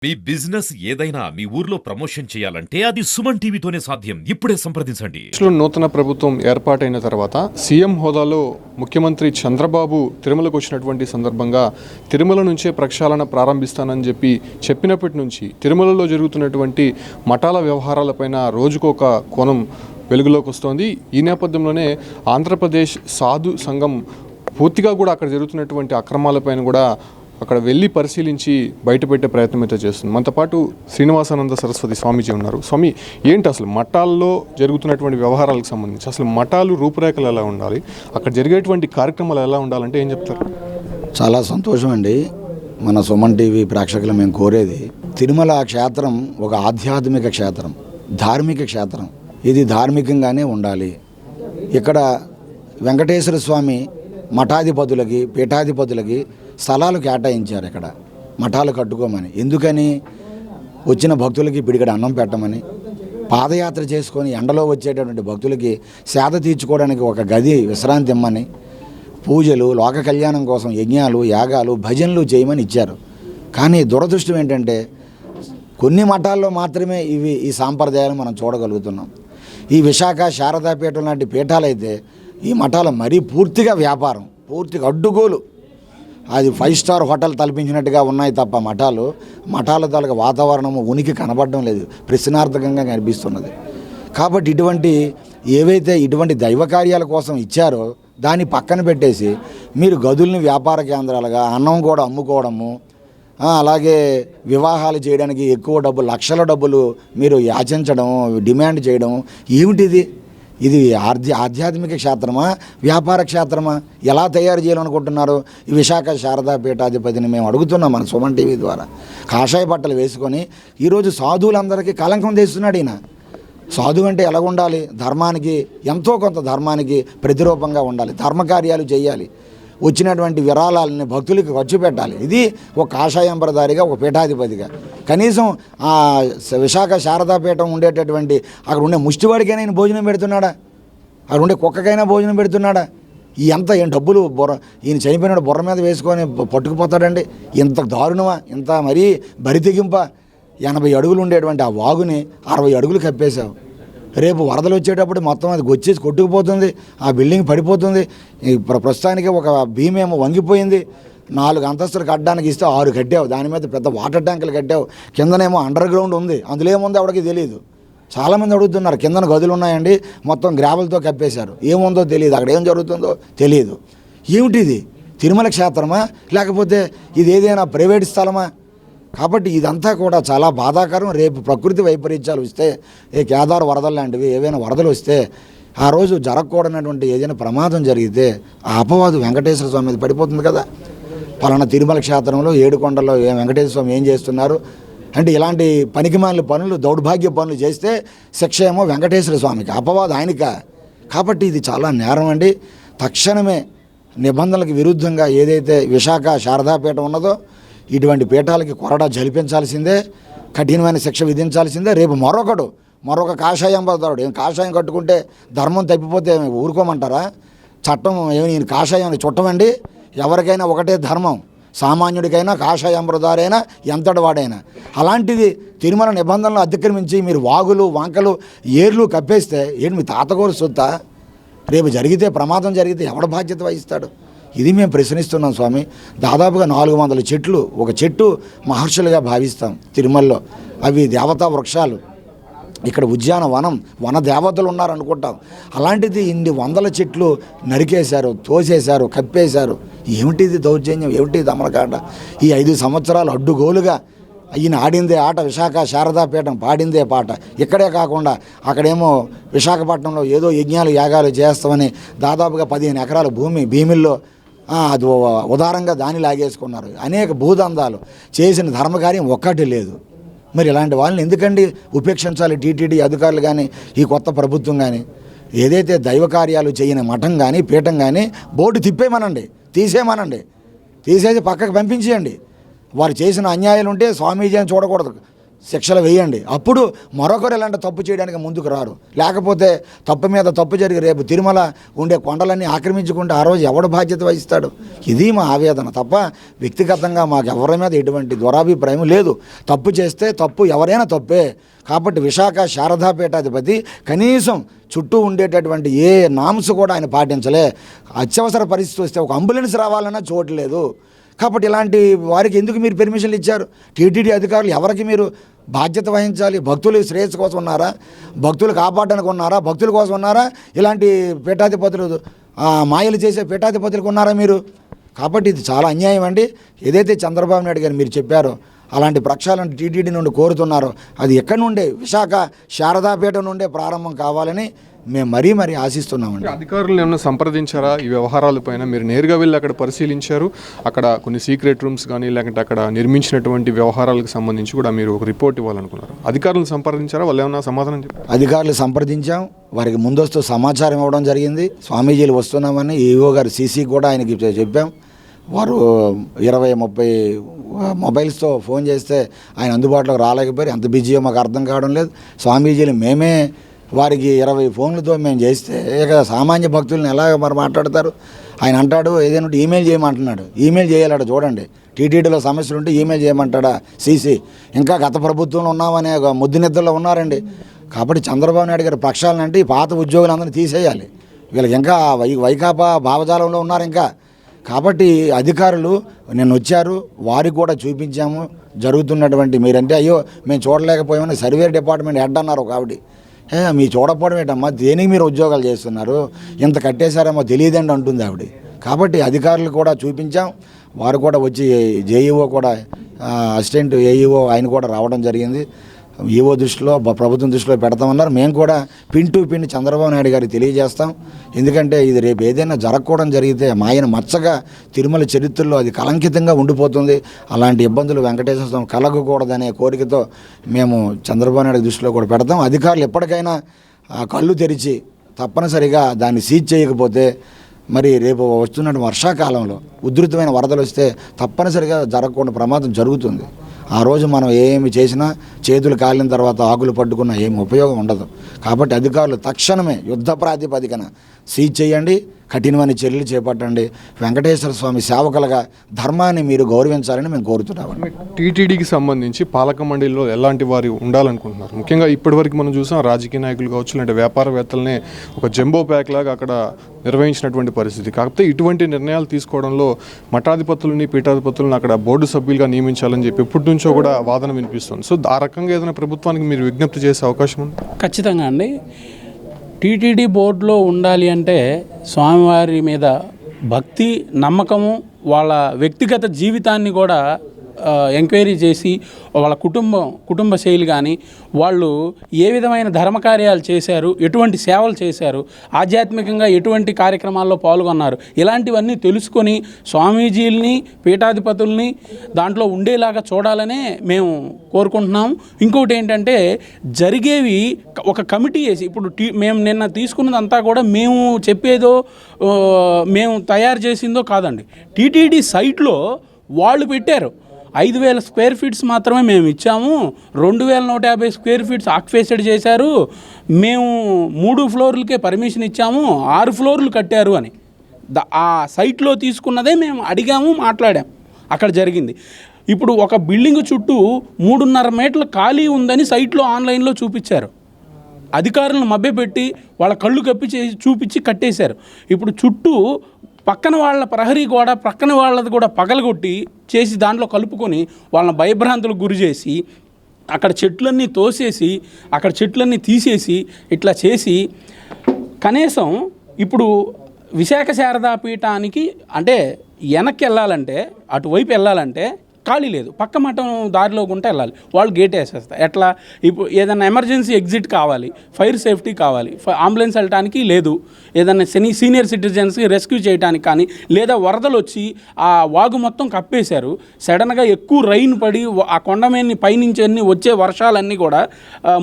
మీ business ఏదైనా మీ ఊర్లో promotion చేయాలంటే అది సుమన్ టీవీతోనే సాధ్యం. ఇప్పుడే సంప్రదించండి. నూతన ప్రభుత్వం ఏర్పాటైన తర్వాత సీఎం హోదాలో ముఖ్యమంత్రి చంద్రబాబు తిరుమలకు వచ్చినటువంటి సందర్భంగా తిరుమల నుంచే ప్రక్షాళన ప్రారంభిస్తానని చెప్పినప్పటి నుంచి తిరుమలలో జరుగుతున్నటువంటి మఠాల వ్యవహారాలపైన రోజుకొక కోణం వెలుగులోకి వస్తోంది. ఈ నేపథ్యంలోనే ఆంధ్రప్రదేశ్ సాధు సంఘం పూర్తిగా కూడా అక్కడ జరుగుతున్నటువంటి అక్రమాలపైన కూడా అక్కడ వెళ్ళి పరిశీలించి బయటపెట్టే ప్రయత్నం అయితే చేస్తుంది. మనతో పాటు శ్రీనివాసానంద సరస్వతి స్వామీజీ ఉన్నారు. స్వామి, ఏంటి అసలు మఠాల్లో జరుగుతున్నటువంటి వ్యవహారాలకు సంబంధించి అసలు మఠాలు రూపురేఖలు ఎలా ఉండాలి, అక్కడ జరిగేటువంటి కార్యక్రమాలు ఎలా ఉండాలంటే ఏం చెప్తారు? చాలా సంతోషం అండి. మన సుమన్ టీవీ ప్రేక్షకులు మేము కోరేది, తిరుమల క్షేత్రం ఒక ఆధ్యాత్మిక క్షేత్రం, ధార్మిక క్షేత్రం. ఇది ధార్మికంగానే ఉండాలి. ఇక్కడ వెంకటేశ్వర స్వామి మఠాధిపతులకి పీఠాధిపతులకి స్థలాలు కేటాయించారు. ఇక్కడ మఠాలు కట్టుకోమని. ఎందుకని? వచ్చిన భక్తులకి పిడికడ అన్నం పెట్టమని, పాదయాత్ర చేసుకొని ఎండలో వచ్చేటటువంటి భక్తులకి సేద తీర్చుకోవడానికి ఒక గది విశ్రాంతి ఇమ్మని, పూజలు లోక కళ్యాణం కోసం యజ్ఞాలు యాగాలు భజనలు చేయమని ఇచ్చారు. కానీ దురదృష్టం ఏంటంటే కొన్ని మఠాల్లో మాత్రమే ఈ సాంప్రదాయాలు మనం చూడగలుగుతున్నాం. ఈ విశాఖ శారదాపీఠం లాంటి పీఠాలైతే ఈ మఠాలు మరీ పూర్తిగా వ్యాపారం, పూర్తిగా అడ్డుగోలు. అది 5 స్టార్ హోటల్ తలపించినట్టుగా ఉన్నాయి తప్ప మఠాల తాలూకా వాతావరణము ఉనికి కనబడడం లేదు, ప్రశ్నార్థకంగా కనిపిస్తున్నది. కాబట్టి ఇటువంటి దైవ కార్యాల కోసం ఇచ్చారో దాన్ని పక్కన పెట్టేసి మీరు గదుల్ని వ్యాపార కేంద్రాలుగా అన్నం కూడా అమ్ముకోవడము, అలాగే వివాహాలు చేయడానికి ఎక్కువ డబ్బులు, లక్షల డబ్బులు మీరు యాచించడం, డిమాండ్ చేయడం ఏమిటిది? ఇది ఆధ్యాత్మిక క్షేత్రమా, వ్యాపార క్షేత్రమా? ఎలా తయారు చేయాలనుకుంటున్నారు? ఈ విశాఖ శారదా పీఠాధిపతిని మేము అడుగుతున్నాం మన సుమన్ టీవీ ద్వారా. కాషాయ బట్టలు వేసుకొని ఈరోజు సాధువులందరికీ కలంకం తెస్తున్నాడు ఈయన. సాధువు అంటే ఎలా ఉండాలి? ధర్మానికి ఎంతో కొంత ధర్మానికి ప్రతిరూపంగా ఉండాలి, ధర్మకార్యాలు చేయాలి, వచ్చినటువంటి విరాళాలని భక్తులకి ఖర్చు పెట్టాలి. ఇది ఒక కాషాయంబరధారిగా, ఒక పీఠాధిపతిగా కనీసం ఆ విశాఖ శారదాపీఠం ఉండేటటువంటి అక్కడ ఉండే ముష్టివాడికైనా ఈయన భోజనం పెడుతున్నాడా? అక్కడ ఉండే కుక్కకైనా భోజనం పెడుతున్నాడా? ఏం డబ్బులు ఈయన చనిపోయినాడు బుర్ర మీద వేసుకొని పట్టుకుపోతాడండి? ఇంత దారుణమా? ఇంత మరీ బరితెగింప? 80 అడుగులు ఉండేటువంటి ఆ వాగుని 60 అడుగులు కప్పేశావు. రేపు వరదలు వచ్చేటప్పుడు మొత్తం అది వచ్చేసి కొట్టుకుపోతుంది, ఆ బిల్డింగ్ పడిపోతుంది. ప్రస్తుతానికి ఒక భీమేమో వంగిపోయింది. 4 అంతస్తులు కట్టడానికి ఇస్తే 6 కట్టావు, దాని మీద పెద్ద వాటర్ ట్యాంకులు కట్టావు, కిందనేమో అండర్ గ్రౌండ్ ఉంది, అందులో ఏముందో ఎవరికి తెలియదు. చాలామంది అడుగుతున్నారు, కిందన గదులు ఉన్నాయండి, మొత్తం గ్రావెల్తో కప్పేశారు, ఏముందో తెలియదు, అక్కడ ఏం జరుగుతుందో తెలియదు. ఏమిటిది? తిరుమల క్షేత్రమా లేకపోతే ఇది ఏదైనా ప్రైవేట్ స్థలమా? కాబట్టి ఇదంతా కూడా చాలా బాధాకరం. రేపు ప్రకృతి వైపరీత్యాలు వస్తే, కేదార్ వరదలు లాంటివి ఏవైనా వరదలు వస్తే, ఆ రోజు జరగకూడనటువంటి ఏదైనా ప్రమాదం జరిగితే ఆ అపవాదు వెంకటేశ్వర స్వామి మీద పడిపోతుంది కదా. పలానా తిరుమల క్షేత్రంలో ఏడుకొండలో వెంకటేశ్వర స్వామి ఏం చేస్తున్నారు అంటే ఇలాంటి పనికిమాలిన పనులు, దౌర్భాగ్య పనులు చేస్తే శిక్ష ఏమో వెంకటేశ్వర స్వామికి, అపవాదు ఆయనక. కాబట్టి ఇది చాలా నేరం అండి. తక్షణమే నిబంధనలకు విరుద్ధంగా ఏదైతే విశాఖ శారదాపీఠం ఉన్నదో ఇటువంటి పీఠాలకి కొరడా జలిపించాల్సిందే, కఠినమైన శిక్ష విధించాల్సిందే. రేపు మరొక కాషాయం పడతాడు. కాషాయం కట్టుకుంటే ధర్మం తప్పిపోతే ఊరుకోమంటారా? చట్టం ఏమి ఈయన కాషాయం చుట్టమండి? ఎవరికైనా ఒకటే ధర్మం, సామాన్యుడికైనా కాషాయంబరదారైనా ఎంతటి వాడైనా. అలాంటిది తిరుమల నిబంధనలు అతిక్రమించి మీరు వాగులు వంకలు ఏర్లు కప్పేస్తే ఏంటి మీ తాతగోరు సొత్తా? రేపు ప్రమాదం జరిగితే ఎవడ బాధ్యత వహిస్తాడు? ఇది మేము ప్రశ్నిస్తున్నాం స్వామి. దాదాపుగా 400 చెట్లు, ఒక చెట్టు మహర్షులుగా భావిస్తాం తిరుమలలో. అవి దేవతా వృక్షాలు. ఇక్కడ ఉద్యానవనం, వన దేవతలు ఉన్నారనుకుంటాం. అలాంటిది ఇన్ని 100 చెట్లు నరికేశారు, తోసేశారు, కప్పేశారు. ఏమిటిది దౌర్జన్యం? ఏమిటి దమనకాండ? ఈ 5 సంవత్సరాలు అడ్డుగోలుగా ఈయన ఆడిందే ఆట విశాఖ శారదాపీఠం, పాడిందే పాట. ఇక్కడే కాకుండా అక్కడేమో విశాఖపట్నంలో ఏదో యజ్ఞాలు యాగాలు చేస్తామని దాదాపుగా 15 ఎకరాల భూమి భీమిల్లో అది ఉదారంగా దాన్ని లాగేసుకున్నారు. అనేక భూదందాలు చేసిన ధర్మకార్యం ఒక్కటి లేదు. మరి ఇలాంటి వాళ్ళని ఎందుకండి ఉపేక్షించాలి టీటీడీ అధికారులు కానీ, ఈ కొత్త ప్రభుత్వం కానీ? ఏదైతే దైవ కార్యాలు చేయని మఠం కానీ పీఠం కానీ బోర్డు తిప్పేమనండి, తీసేసి పక్కకు పంపించేయండి. వారు చేసిన అన్యాయాలు ఉంటే స్వామీజీ అని చూడకూడదు, శిక్షలు వేయండి. అప్పుడు మరొకరు ఇలాంటి తప్పు చేయడానికి ముందుకు రారు. లేకపోతే తప్పు మీద తప్పు జరిగి రేపు తిరుమల ఉండే కొండలన్నీ ఆక్రమించుకుంటే ఆ రోజు ఎవడు బాధ్యత వహిస్తాడు? ఇది మా ఆవేదన తప్ప వ్యక్తిగతంగా మాకు ఎవరి మీద ఎటువంటి దురాభిప్రాయం లేదు. తప్పు చేస్తే తప్పు ఎవరైనా తప్పే. కాబట్టి విశాఖ శారదాపీఠాధిపతి కనీసం చుట్టూ ఉండేటటువంటి ఏ నామ్స్ కూడా ఆయన పాటించలే. అత్యవసర పరిస్థితి వస్తే ఒక అంబులెన్స్ రావాలన్నా చూడలేదు. కాబట్టి ఇలాంటి వారికి ఎందుకు మీరు పర్మిషన్లు ఇచ్చారు? టీటీడీ అధికారులు ఎవరికి మీరు బాధ్యత వహించాలి? భక్తులు శ్రేయస్సు కోసం ఉన్నారా? భక్తులు కాపాడడానికి ఉన్నారా? భక్తుల కోసం ఉన్నారా? ఇలాంటి పీఠాధిపతులు మాయలు చేసే పీఠాధిపతులకు ఉన్నారా మీరు? కాబట్టి ఇది చాలా అన్యాయం అండి. ఏదైతే చంద్రబాబు నాయుడు గారు మీరు చెప్పారో అలాంటి ప్రక్షాళన టీటీడీ నుండి కోరుతున్నారో అది ఎక్కడి నుండే విశాఖ శారదాపీఠ నుండే ప్రారంభం కావాలని మేము మరీ ఆశిస్తున్నామండి. అధికారులు ఏమైనా సంప్రదించారా ఈ వ్యవహారాలపైన? మీరు నేరుగా వెళ్ళి అక్కడ పరిశీలించారు, అక్కడ కొన్ని సీక్రెట్ రూమ్స్ కానీ లేకుంటే అక్కడ నిర్మించినటువంటి వ్యవహారాలకు సంబంధించి కూడా మీరు ఒక రిపోర్ట్ ఇవ్వాలనుకున్నారు. అధికారులను సంప్రదించారా? వాళ్ళు ఏమైనా సమాధానం చెప్పారు? అధికారులు సంప్రదించాం, వారికి ముందస్తు సమాచారం ఇవ్వడం జరిగింది. స్వామీజీలు వస్తున్నామని ఈఓ గారు సీసీ కూడా ఆయనకి చెప్పాం. వారు 20-30 మొబైల్స్తో ఫోన్ చేస్తే ఆయన అందుబాటులోకి రాలేకపోయారు. ఎంత బిజీయో మాకు అర్థం కావడం లేదు. స్వామీజీలు మేమే వారికి 20 ఫోన్లతో మేము చేస్తే ఇక సామాన్య భక్తులను ఎలాగ మరి మాట్లాడతారు? ఆయన అంటాడు ఏదైనా ఈమెయిల్ చేయమంటున్నాడు. ఈమెయిల్ చేయాలట. చూడండి, టీటీడీలో సమస్యలు ఉంటే ఈమెయిల్ చేయమంటాడా సీసీ? ఇంకా గత ప్రభుత్వంలో ఉన్నామనే ఒక ముద్దు నిద్రలో ఉన్నారండి. కాబట్టి చంద్రబాబు నాయుడు గారి ప్రక్షాళన అంటే ఈ పాత ఉద్యోగులందరినీ తీసేయాలి. వీళ్ళకి ఇంకా వైకాపా భావజాలంలో ఉన్నారు ఇంకా. కాబట్టి అధికారులు నిన్న వచ్చారు, వారికి కూడా చూపించాము జరుగుతున్నటువంటి. మీరంటే అయ్యో మేము చూడలేకపోయామని సర్వే డిపార్ట్మెంట్ హెడ్ అన్నారు ఒక ఆవిడ. మీ చూడకపోవడం ఏంటమ్మా, దేనికి మీరు ఉద్యోగాలు చేస్తున్నారు, ఇంత కట్టేశారేమో తెలియదండి అంటుంది ఆవిడ. కాబట్టి అధికారులు కూడా చూపించాం, వారు కూడా వచ్చి జేఈఓ కూడా అసిస్టెంట్ ఏఈఓ ఆయన కూడా రావడం జరిగింది. ఈఓ దృష్టిలో ప్రభుత్వం దృష్టిలో పెడతామన్నారు. మేము కూడా pin to pin Chandrababu Naidu గారికి తెలియజేస్తాం. ఎందుకంటే ఇది రేపు ఏదైనా జరగకూడడం జరిగితే ఆయన మచ్చగా తిరుమల చరిత్రలో అది కలంకితంగా ఉండిపోతుంది. అలాంటి ఇబ్బందులు వెంకటేశ్వర స్వామి కలగకూడదనే కోరికతో మేము చంద్రబాబు నాయుడు దృష్టిలో కూడా పెడతాం. అధికారులు ఎప్పటికైనా కళ్ళు తెరిచి తప్పనిసరిగా దాన్ని సీజ్ చేయకపోతే మరి రేపు వస్తున్న వర్షాకాలంలో ఉధృతమైన వరదలు వస్తే తప్పనిసరిగా జరగకుండా ప్రమాదం జరుగుతుంది. ఆ రోజు మనం ఏమి చేసినా చేతులు కాలిన తర్వాత ఆకులు పట్టుకున్నా ఏమి ఉపయోగం ఉండదు. కాబట్టి అధికారులు తక్షణమే యుద్ధ ప్రాతిపదికన సీజ్ చేయండి, కఠినమైన చర్యలు చేపట్టండి. వెంకటేశ్వర స్వామి సేవకులుగా ధర్మాన్ని మీరు గౌరవించాలని మేము కోరుతున్నామండి. టీటీడీకి సంబంధించి పాలక మండలిలో ఎలాంటి వారు ఉండాలనుకుంటున్నారు? ముఖ్యంగా ఇప్పటివరకు మనం చూసాం రాజకీయ నాయకులు కావచ్చు, లేదంటే వ్యాపారవేత్తలనే ఒక జంబో ప్యాక్ లాగా అక్కడ నిర్వహించినటువంటి పరిస్థితి. కాకపోతే ఇటువంటి నిర్ణయాలు తీసుకోవడంలో మఠాధిపతులని పీఠాధిపతులను అక్కడ బోర్డు సభ్యులుగా నియమించాలని చెప్పి ఎప్పటి నుంచో కూడా వాదన వినిపిస్తుంది. సో ఆ రకంగా ఏదైనా ప్రభుత్వానికి మీరు విజ్ఞప్తి చేసే అవకాశం ఉంది? ఖచ్చితంగా అండి. టీటీడీ బోర్డులో ఉండాలి అంటే స్వామివారి మీద భక్తి, నమ్మకము, వాళ్ళ వ్యక్తిగత జీవితాన్ని కూడా ఎంక్వైరీ చేసి వాళ్ళ కుటుంబ శైలి కానీ వాళ్ళు ఏ విధమైన ధర్మకార్యాలు చేశారు, ఎటువంటి సేవలు చేశారు, ఆధ్యాత్మికంగా ఎటువంటి కార్యక్రమాల్లో పాల్గొన్నారు, ఇలాంటివన్నీ తెలుసుకొని స్వామీజీలని పీఠాధిపతుల్ని దాంట్లో ఉండేలాగా చూడాలనే మేము కోరుకుంటున్నాము. ఇంకొకటి ఏంటంటే జరిగేవి ఒక కమిటీ వేసి ఇప్పుడు మేము నిన్న తీసుకున్నదంతా కూడా మేము చెప్పేదో మేము తయారు చేసిందో కాదండి. టీటీడీ సైట్లో వాళ్ళు పెట్టారు. 5,000 స్క్వేర్ ఫీట్స్ మాత్రమే మేము ఇచ్చాము, 2,150 స్క్వేర్ ఫీట్స్ ఆక్యుపేటెడ్ చేశారు, మేము 3 ఫ్లోర్లకే పర్మిషన్ ఇచ్చాము, 6 ఫ్లోర్లు కట్టారు అని ఆ సైట్లో తీసుకున్నదే మేము అడిగాము, మాట్లాడాం. అక్కడ జరిగింది. ఇప్పుడు ఒక బిల్డింగ్ చుట్టూ 3.5 మీటర్ల ఖాళీ ఉందని సైట్లో ఆన్లైన్లో చూపించారు. అధికారులను మభ్యపెట్టి వాళ్ళ కళ్ళు కప్పి చూపించి కట్టేశారు. ఇప్పుడు చుట్టూ పక్కన వాళ్ళ ప్రహరీ గోడ పక్కన వాళ్ళది కూడా పగలగొట్టి చేసి దాంట్లో కలుపుకొని వాళ్ళని భయభ్రాంతులకు గురి చేసి అక్కడ చెట్లన్నీ తోసేసి అక్కడ చెట్లన్నీ తీసేసి ఇట్లా చేసి కనీసం ఇప్పుడు విశాఖ శారదా పీఠానికి అంటే వెనక్కి వెళ్ళాలంటే అటువైపు వెళ్ళాలంటే ఖాళీ లేదు, పక్క మఠం దారిలో గుంటే వెళ్ళాలి, వాళ్ళు గేట్ వేసేస్తారు. ఎట్లా ఇప్పుడు ఏదైనా ఎమర్జెన్సీ ఎగ్జిట్ కావాలి, ఫైర్ సేఫ్టీ కావాలి, అంబులెన్స్ వెళ్ళటానికి లేదు, ఏదైనా సీనియర్ సిటిజన్స్కి రెస్క్యూ చేయడానికి కానీ, లేదా వరదలు వచ్చి ఆ వాగు మొత్తం కప్పేశారు, సడన్గా ఎక్కువ రైన్ పడి ఆ కొండమేని పైనుంచి అన్ని వచ్చే వర్షాలన్నీ కూడా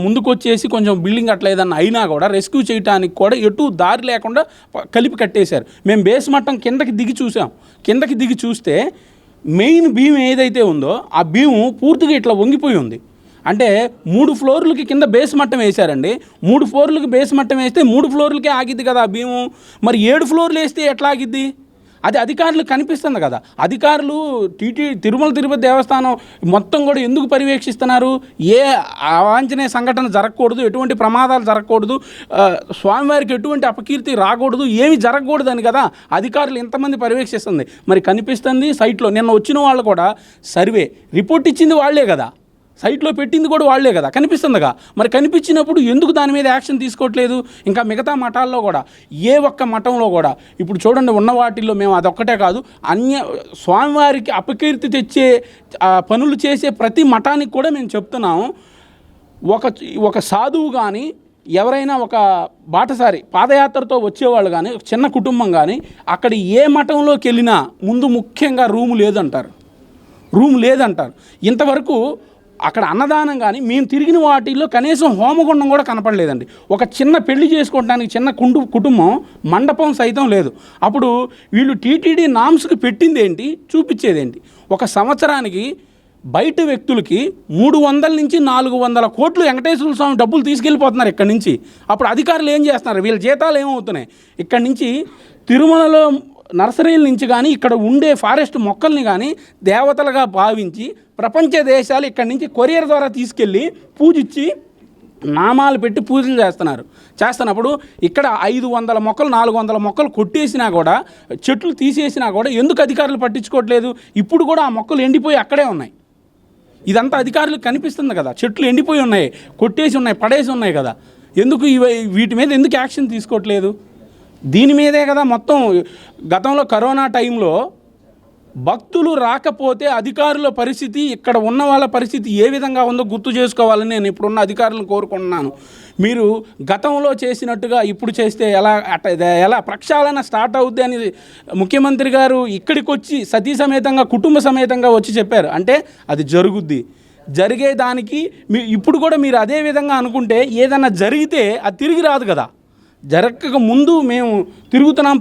ముందుకు వచ్చేసి కొంచెం బిల్డింగ్ అట్లా ఏదన్నా అయినా కూడా రెస్క్యూ చేయడానికి కూడా ఎటు దారి లేకుండా కలిపి కట్టేశారు. మేము బేస్ మట్టం కిందకి దిగి చూసాం. కిందకి దిగి చూస్తే మెయిన్ బీమ్ ఏదైతే ఉందో ఆ బీము పూర్తిగా ఇట్లా వంగిపోయి ఉంది. అంటే 3 ఫ్లోర్లకి కింద బేస్ మట్టం వేశారండి. 3 ఫ్లోర్లకి బేస్ మట్టం వేస్తే 3 ఫ్లోర్లకే ఆగిద్ది కదా ఆ భీము. మరి 7 ఫ్లోర్లు వేస్తే ఎట్లా ఆగిద్ది? అది అధికారులకు కనిపిస్తుంది కదా. అధికారులు తిరుమల తిరుపతి దేవస్థానం మొత్తం కూడా ఎందుకు పర్యవేక్షిస్తున్నారు? ఏ అవాంఛనీయ సంఘటన జరగకూడదు, ఎటువంటి ప్రమాదాలు జరగకూడదు, స్వామివారికి ఎటువంటి అపకీర్తి రాకూడదు, ఏమి జరగకూడదు అని కదా అధికారులు ఎంతమంది పర్యవేక్షిస్తుంది. మరి కనిపిస్తుంది సైట్లో. నిన్న వచ్చిన వాళ్ళు కూడా సర్వే రిపోర్ట్ ఇచ్చింది వాళ్లే కదా, సైట్లో పెట్టింది కూడా వాళ్లే కదా, కనిపిస్తుందిగా. మరి కనిపించినప్పుడు ఎందుకు దాని మీద యాక్షన్ తీసుకోవట్లేదు? ఇంకా మిగతా మఠాల్లో కూడా ఏ ఒక్క మఠంలో కూడా ఇప్పుడు చూడండి, ఉన్న వాటిల్లో మేము అదొక్కటే కాదు, స్వామివారికి అపకీర్తి తెచ్చే పనులు చేసే ప్రతి మఠానికి కూడా మేము చెప్తున్నాము. ఒక సాధువు కానీ ఎవరైనా ఒక బాటసారి పాదయాత్రతో వచ్చేవాళ్ళు కానీ చిన్న కుటుంబం కానీ అక్కడ ఏ మఠంలోకి వెళ్ళినా ముందు ముఖ్యంగా రూమ్ లేదంటారు. ఇంతవరకు అక్కడ అన్నదానం కానీ మేము తిరిగిన వాటిల్లో కనీసం హోమగుండం కూడా కనపడలేదండి. ఒక చిన్న పెళ్లి చేసుకోవడానికి చిన్న కుటుంబం మండపం సైతం లేదు. అప్పుడు వీళ్ళు టీటీడీ నామ్స్కి పెట్టింది ఏంటి, చూపించేదేంటి? ఒక సంవత్సరానికి బయట వ్యక్తులకి 300 నుంచి 400 కోట్లు వెంకటేశ్వర స్వామి డబ్బులు తీసుకెళ్ళిపోతున్నారు ఇక్కడి నుంచి. అప్పుడు అధికారులు ఏం చేస్తున్నారు? వీళ్ళ జీతాలు ఏమవుతున్నాయి? ఇక్కడి నుంచి తిరుమలలో నర్సరీల నుంచి కానీ ఇక్కడ ఉండే ఫారెస్ట్ మొక్కల్ని కానీ దేవతలుగా భావించి ప్రపంచ దేశాలు ఇక్కడి నుంచి కొరియర్ ద్వారా తీసుకెళ్ళి పూజించి నామాలు పెట్టి పూజలు చేస్తున్నప్పుడు ఇక్కడ 500 మొక్కలు 400 మొక్కలు కొట్టేసినా కూడా, చెట్లు తీసేసినా కూడా ఎందుకు అధికారులు పట్టించుకోవట్లేదు? ఇప్పుడు కూడా ఆ మొక్కలు ఎండిపోయి అక్కడే ఉన్నాయి. ఇదంతా అధికారులకు కనిపిస్తుంది కదా, చెట్లు ఎండిపోయి ఉన్నాయి, కొట్టేసి ఉన్నాయి, పడేసి ఉన్నాయి కదా. ఎందుకు వీటి మీద ఎందుకు యాక్షన్ తీసుకోవట్లేదు? దీని మీదే కదా మొత్తం. గతంలో కరోనా టైంలో భక్తులు రాకపోతే అధికారుల పరిస్థితి, ఇక్కడ ఉన్న వాళ్ళ పరిస్థితి ఏ విధంగా ఉందో గుర్తు చేసుకోవాలని నేను ఇప్పుడున్న అధికారులను కోరుకుంటున్నాను. మీరు గతంలో చేసినట్టుగా ఇప్పుడు చేస్తే ఎలా ప్రక్షాళన స్టార్ట్ అవుద్ది అని ముఖ్యమంత్రి గారు ఇక్కడికి వచ్చి సతీ సమేతంగా కుటుంబ సమేతంగా వచ్చి చెప్పారు. అంటే అది జరుగుద్ది. జరిగేదానికి ఇప్పుడు కూడా మీరు అదే విధంగా అనుకుంటే ఏదన్నా జరిగితే అది తిరిగి రాదు కదా. జరగక ముందు మేము తిరుగుతున్నాం.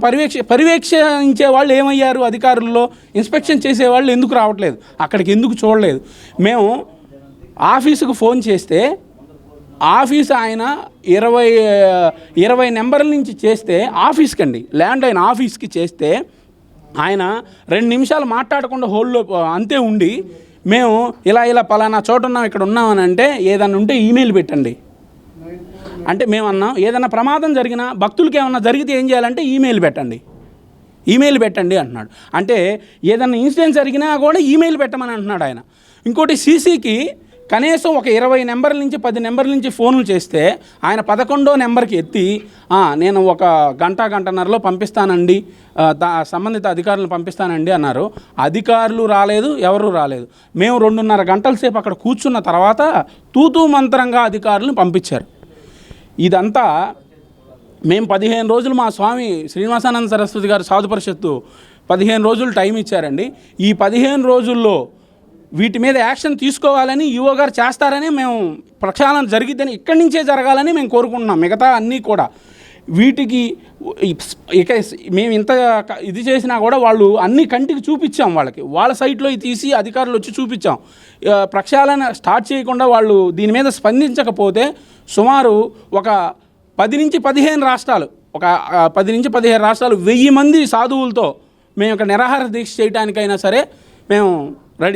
పర్యవేక్షించే వాళ్ళు ఏమయ్యారు? అధికారుల్లో ఇన్స్పెక్షన్ చేసేవాళ్ళు ఎందుకు రావట్లేదు? అక్కడికి ఎందుకు చూడలేదు? మేము ఆఫీసుకు ఫోన్ చేస్తే ఆఫీస్ ఆయన 20 నెంబర్ల నుంచి చేస్తే ఆఫీస్కి అండి, ల్యాండ్ లైన్ ఆఫీస్కి చేస్తే ఆయన 2 నిమిషాలు మాట్లాడకుండా హోల్లో అంతే ఉండి, మేము ఇలా పలానా చోట ఉన్నాం, ఇక్కడ ఉన్నామని అంటే ఏదన్నా ఉంటే ఈమెయిల్ పెట్టండి అంటే మేము అన్నాం. ఏదైనా ప్రమాదం జరిగినా, భక్తులకి ఏమన్నా జరిగితే ఏం చేయాలంటే ఈమెయిల్ పెట్టండి అంటున్నాడు. అంటే ఏదైనా ఇన్సిడెంట్ జరిగినా కూడా ఈమెయిల్ పెట్టమని అంటున్నాడు ఆయన. ఇంకోటి సీసీకి కనీసం ఒక 20 నెంబర్ల నుంచి 10 నెంబర్ల నుంచి ఫోన్లు చేస్తే ఆయన 11వ నెంబర్కి ఎత్తి నేను ఒక గంటన్నరలో పంపిస్తానండి, సంబంధిత అధికారులను పంపిస్తానండి అన్నారు. అధికారులు రాలేదు, ఎవరు రాలేదు. మేము 2.5 గంటల సేపు అక్కడ కూర్చున్న తర్వాత తూతూ మంత్రంగా అధికారులను పంపించారు. ఇదంతా మేము 15 రోజులు మా స్వామి శ్రీనివాసానంద సరస్వతి గారు సాధు పరిషత్తు 15 రోజులు టైం ఇచ్చారండి. ఈ 15 రోజుల్లో వీటి మీద యాక్షన్ తీసుకోవాలని ఈవో గారు చేస్తారని మేము ప్రక్షాళన జరిగిద్దని ఇక్కడి నుంచే జరగాలని మేము కోరుకుంటున్నాం. మిగతా అన్నీ కూడా వీటికి ఇక మేము ఇంత ఇది చేసినా కూడా వాళ్ళు అన్ని కంటికి చూపించాం. వాళ్ళ సైట్లో తీసి అధికారులు వచ్చి చూపించాం. ప్రక్షాళన స్టార్ట్ చేయకుండా వాళ్ళు దీని మీద స్పందించకపోతే సుమారు ఒక 10 నుంచి 15 రాష్ట్రాలు 1000 మంది సాధువులతో మేము ఒక నిరాహార దీక్ష చేయడానికైనా సరే మేము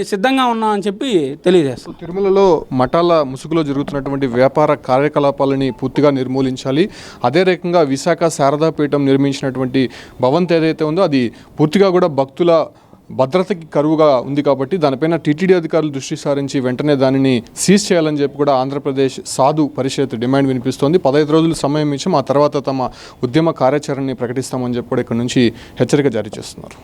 సిద్ధంగా ఉన్నామని చెప్పి తెలియజేస్తాం. తిరుమలలో మఠాల ముసుగులో జరుగుతున్నటువంటి వ్యాపార కార్యకలాపాలని పూర్తిగా నిర్మూలించాలి. అదే రకంగా విశాఖ శారదాపీఠం నిర్మించినటువంటి భవంతి ఏదైతే ఉందో అది పూర్తిగా కూడా భక్తుల భద్రతకి కరువుగా ఉంది కాబట్టి దానిపైన టీటీడీ అధికారులు దృష్టి సారించి వెంటనే దానిని సీజ్ చేయాలని చెప్పి కూడా ఆంధ్రప్రదేశ్ సాధు పరిషత్ డిమాండ్ వినిపిస్తోంది. 15 రోజులు సమయం ఇచ్చి ఆ తర్వాత తమ ఉద్యమ కార్యాచరణని ప్రకటిస్తామని చెప్పి కూడా ఇక్కడ నుంచి హెచ్చరిక జారీ చేస్తున్నారు.